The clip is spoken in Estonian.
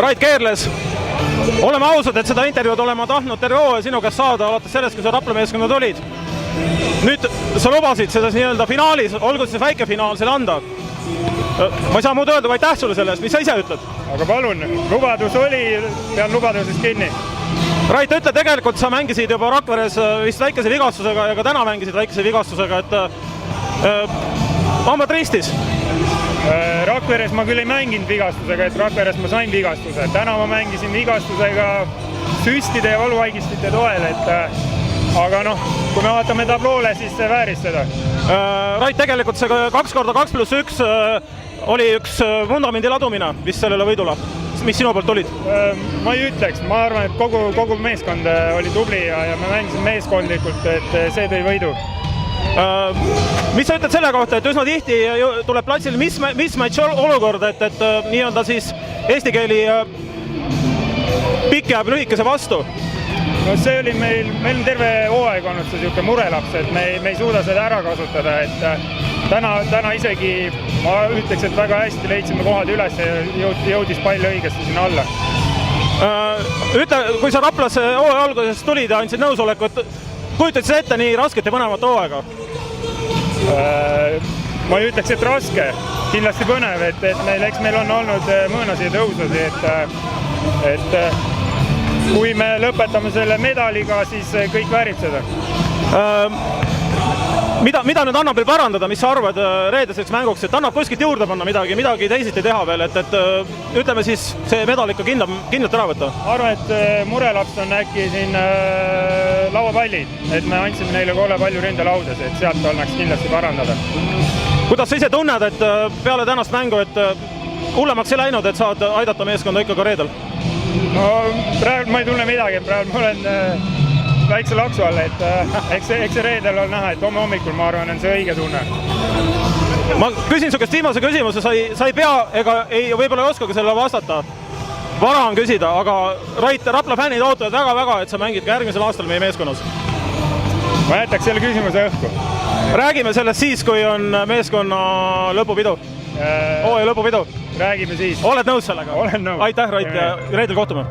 Rait Keerles, oleme ausad, et seda intervjuud olema tahtnud terve hooaja sinu käest saada alates sellest, kui sa Rapla meeskonna tulid. Nüüd sa lubasid seda nii-öelda finaalis, olgu see väike finaal selle anda. Ma ei saa muud öelda, vaid aitäh sulle selle eest, mis sa ise ütled? Aga palun, lubadus oli, pean lubadusest kinni. Rait, ütle, tegelikult sa mängisid juba Rakveres vist väikese vigastusega ja ka täna mängisid väikese vigastusega, et hambad ristis. Rakveres ma küll ei mänginud vigastusega, et Rakveres ma sain vigastuse. Täna ma mängisin vigastusega süstide ja valuvaigistite toel, aga kui me vaatame tabloole, siis see vääris seda. Rait, tegelikult see 2x2+1 oli üks vundamendi ladumine vist sellele võidule, mis sinu poolt olid? Ma ei ütleks, ma arvan, et kogu meeskond oli tubli ja me mängisime meeskondlikult, et see tõi võidu. Mis sa ütled selle kohta, et üsna tihti tuleb platsil mismatch olukord, et nii-öelda siis eesti keeli pikk jääb lühikese vastu? No see oli meil on terve hooaeg olnud see niisugune murelaps, et me ei suuda seda ära kasutada, et täna isegi ma ütleks, et väga hästi leidsime kohad üles ja jõudis pall õigesti sinna alla. Ütle, kui sa Raplasse hooaja alguses tulid ja andsid nõusoleku, et kujutad sa ette nii rasket ja põnevat hooaega? Ma ei ütleks, et raske, kindlasti põnev, et meil on olnud mõõnasi ja tõususi, et kui me lõpetame selle medaliga, siis kõik väärib seda. Mida nüüd annab veel parandada, mis sa arvad reedeseks mänguks, et annab kuskilt juurde panna midagi teisiti teha veel, et ütleme siis see medal ikka kindlalt ära võtta? Ma arvan, et murelaps on äkki siin lauapallid, et me andsime neile kolle palju ründelaudas, et sealt annaks kindlasti parandada. Kuidas sa ise tunned, et peale tänast mängu, et hullemaks ei läinud, et saad aidata meeskonda ikka ka reedel? No praegu ma ei tunne midagi, praegu ma olen väikse laksu all, et eks see reedel on näha, et hommikul ma arvan, on see õige tunne. Ma küsin su käest viimase küsimuse, sa ei pea ega võib-olla ei oskagi sellele vastata. Vara on küsida, aga Rait, Rapla fännid ootavad väga-väga, et sa mängid ka järgmisel aastal meie meeskonnas. Ma jätaks selle küsimuse õhku. Räägime sellest siis, kui on meeskonna lõpupidu. Hooaja lõpupidu. Räägime siis. Oled nõus sellega? Olen nõus. Aitäh, Rait, ja reedel kohtume.